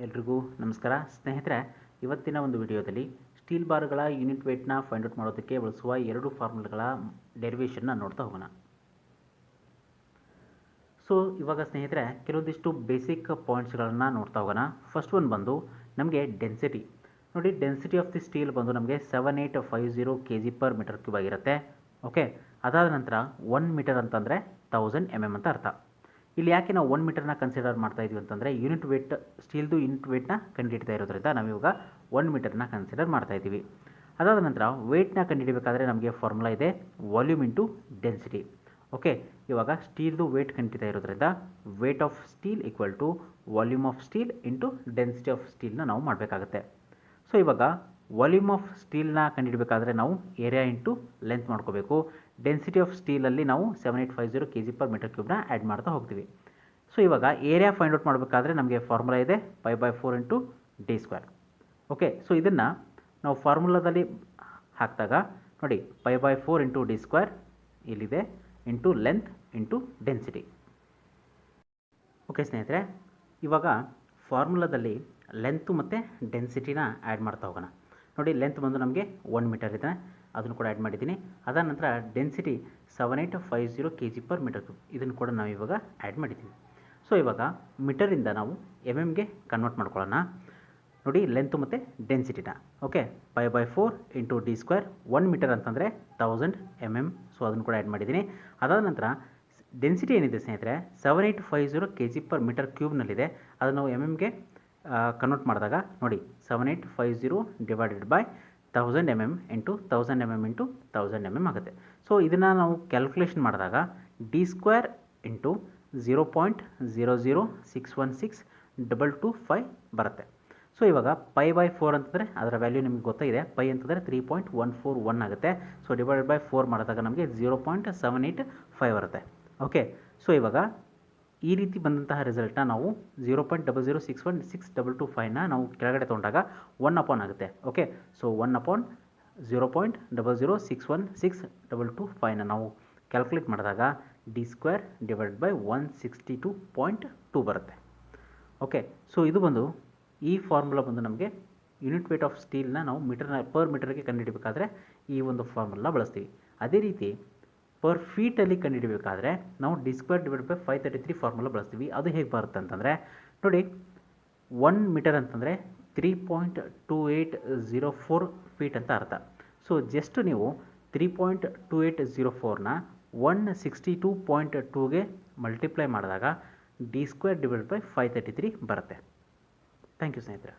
ಎಲ್ರಿಗೂ ನಮಸ್ಕಾರ ಸ್ನೇಹಿತರೆ. ಇವತ್ತಿನ ಒಂದು ವಿಡಿಯೋದಲ್ಲಿ ಸ್ಟೀಲ್ ಬಾರ್ಗಳ ಯೂನಿಟ್ ವೇಟ್ನ ಫೈಂಡ್ ಔಟ್ ಮಾಡೋದಕ್ಕೆ ಬಳಸುವ ಎರಡು ಫಾರ್ಮುಲಾಗಳ ಡೆರಿವೇಷನ್ನ ನೋಡ್ತಾ ಹೋಗೋಣ. ಸೊ ಇವಾಗ ಸ್ನೇಹಿತರೆ ಕೆಲವೊಂದಿಷ್ಟು ಬೇಸಿಕ್ ಪಾಯಿಂಟ್ಸ್ಗಳನ್ನು ನೋಡ್ತಾ ಹೋಗೋಣ. ಫಸ್ಟ್ ಒಂದು ಬಂದು ನಮಗೆ ಡೆನ್ಸಿಟಿ ನೋಡಿ. ಡೆನ್ಸಿಟಿ ಆಫ್ ದಿ ಸ್ಟೀಲ್ ಬಂದು ನಮಗೆ 7850 kg/m³ ಆಗಿರುತ್ತೆ. ಓಕೆ, ಅದಾದ ನಂತರ 1 ಮೀಟರ್ ಅಂತಂದರೆ 1000 mm ಅಂತ ಅರ್ಥ. ಇಲ್ಲಿ ಯಾಕೆ ನಾವು 1 ಮೀಟರ್ನ ಕನ್ಸಿಡರ್ ಮಾಡ್ತಾ ಇದ್ವಿ ಅಂತಂದರೆ ಯೂನಿಟ್ ವೇಟ್ ಸ್ಟೀಲ್ದು ಯೂನಿಟ್ ವೇಟ್ನ ಕಂಡುಹಿಡ್ತಾ ಇರೋದ್ರಿಂದ ನಾವಿವಾಗ 1 ಮೀಟರ್ನ ಕನ್ಸಿಡರ್ ಮಾಡ್ತಾ ಇದ್ದೀವಿ. ಅದಾದ ನಂತರ ವೇಟ್ನ ಕಂಡುಹಿಡಬೇಕಾದ್ರೆ ನಮಗೆ ಫಾರ್ಮುಲಾ ಇದೆ, ವಾಲ್ಯೂಮ್ ಇಂಟು ಡೆನ್ಸಿಟಿ. ಓಕೆ, ಇವಾಗ ಸ್ಟೀಲ್ದು ವೇಟ್ ಕಂಡುಹಿಡ್ತಾ ಇರೋದ್ರಿಂದ weight of steel equal to volume of steel into density of ಸ್ಟೀಲ್ನ ನಾವು ಮಾಡಬೇಕಾಗುತ್ತೆ. ಸೊ ಇವಾಗ ವಾಲ್ಯೂಮ್ ಆಫ್ ಸ್ಟೀಲ್ನ ಕಂಡುಹಿಡಬೇಕಾದ್ರೆ ನಾವು ಏರಿಯಾ ಇಂಟು ಲೆಂತ್ ಮಾಡ್ಕೋಬೇಕು. ಡೆನ್ಸಿಟಿ ಆಫ್ ಸ್ಟೀಲಲ್ಲಿ ನಾವು 7850 kg/m³ ಆ್ಯಡ್ ಮಾಡ್ತಾ ಹೋಗ್ತೀವಿ. ಸೊ ಇವಾಗ ಏರಿಯಾ ಫೈಂಡ್ ಔಟ್ ಮಾಡಬೇಕಾದ್ರೆ ನಮಗೆ ಫಾರ್ಮುಲಾ ಇದೆ π/4 ಇಂಟು d². ಓಕೆ, ಸೊ ಇದನ್ನು ನಾವು ಫಾರ್ಮುಲಾದಲ್ಲಿ ಹಾಕಿದಾಗ ನೋಡಿ π/4 ಇಂಟು d² ಇಲ್ಲಿದೆ into length into density. Okay ಸ್ನೇಹಿತರೆ, ಇವಾಗ ಫಾರ್ಮುಲಾದಲ್ಲಿ ಲೆಂತು ಮತ್ತು ಡೆನ್ಸಿಟಿನ ಆ್ಯಡ್ ಮಾಡ್ತಾ ಹೋಗೋಣ. ನೋಡಿ, ಲೆಂತ್ ಬಂದು ನಮಗೆ 1 ಮೀಟರ್ ಇದೆ, ಅದನ್ನು ಕೂಡ ಆ್ಯಡ್ ಮಾಡಿದ್ದೀನಿ. ಅದಾದ ನಂತರ ಡೆನ್ಸಿಟಿ 7850 kg/m³, ಇದನ್ನು ಕೂಡ ನಾವು ಇವಾಗ ಆ್ಯಡ್ ಮಾಡಿದ್ದೀವಿ. ಸೊ ಇವಾಗ ಮೀಟರಿಂದ ನಾವು ಗೆ ಕನ್ವರ್ಟ್ ಮಾಡ್ಕೊಳ್ಳೋಣ. ನೋಡಿ, ಲೆಂತು ಮತ್ತು ಡೆನ್ಸಿಟಿನ. Okay, π/4 into d². 1 ಮೀಟರ್ ಅಂತಂದರೆ 1000 mm, ಸೊ ಅದನ್ನು ಕೂಡ ಆ್ಯಡ್ ಮಾಡಿದ್ದೀನಿ. ಅದಾದ ನಂತರ ಡೆನ್ಸಿಟಿ ಏನಿದೆ ಸ್ನೇಹಿತರೆ 7850 kg/m³ನಲ್ಲಿದೆ. ಅದನ್ನು ನಾವು ಗೆ ಕನ್ವರ್ಟ್ ಮಾಡಿದಾಗ ನೋಡಿ 7850 divided by 1000 mm into 1000 mm into 1000 mm ಆಗುತ್ತೆ. ಸೊ ಇದನ್ನು ನಾವು ಕ್ಯಾಲ್ಕುಲೇಷನ್ ಮಾಡಿದಾಗ d² ಇಂಟು 0.006162225 ಬರುತ್ತೆ. ಸೊ ಇವಾಗ π/4 ಅಂತಂದರೆ ಅದರ ವ್ಯಾಲ್ಯೂ ನಿಮಗೆ ಗೊತ್ತಾಗಿದೆ. ಪೈ ಅಂತಂದರೆ 3.141 ಆಗುತ್ತೆ. ಸೊ ಡಿವೈಡೆಡ್ ಬೈ 4 ಮಾಡಿದಾಗ ನಮಗೆ 0.785 ಬರುತ್ತೆ. ಓಕೆ, ಸೊ ಇವಾಗ ಈ ರೀತಿ ಬಂದಂತಹ ರಿಸಲ್ಟ್ನ ನಾವು 0.006162225ನ ನಾವು ಕೆಳಗಡೆ ತೊಗೊಂಡಾಗ 1 ಆಗುತ್ತೆ. ಓಕೆ, ಸೊ 1/0.006162225ನ ನಾವು ಕ್ಯಾಲ್ಕುಲೇಟ್ ಮಾಡಿದಾಗ d² ಡಿವೈಡ್ ಬೈ 162.2 ಬರುತ್ತೆ. ಓಕೆ, ಸೊ ಇದು ಬಂದು ಈ ಫಾರ್ಮುಲಾ ಬಂದು ನಮಗೆ ಯೂನಿಟ್ ವೇಟ್ ಆಫ್ ಸ್ಟೀಲ್ನ ನಾವು ಪರ್ ಮೀಟರ್ಗೆ ಕಂಡುಹಿಡಬೇಕಾದ್ರೆ ಈ ಒಂದು ಫಾರ್ಮುಲಾ ಬಳಸ್ತೀವಿ. ಅದೇ ರೀತಿ ಪರ್ ಫೀಟಲ್ಲಿ ಕಂಡುಹಿಡಬೇಕಾದ್ರೆ ನಾವು d² ಡಿವೈಡ್ ಬೈ 533 ಫಾರ್ಮುಲಾ ಬಳಸ್ತೀವಿ. ಅದು ಹೇಗೆ ಬರುತ್ತೆ ಅಂತಂದರೆ ನೋಡಿ, 1 ಮೀಟರ್ ಅಂತಂದರೆ 3.2804 ಫೀಟ್ ಅಂತ ಅರ್ಥ. ಸೊ ಜಸ್ಟ್ ನೀವು 3.2804ನ 162.2ಗೆ ಮಲ್ಟಿಪ್ಲೈ ಮಾಡಿದಾಗ d² ಡಿವೈಡ್ ಬೈ 533 ಬರುತ್ತೆ. ಥ್ಯಾಂಕ್ ಯು ಸ್ನೇಹಿತರೆ.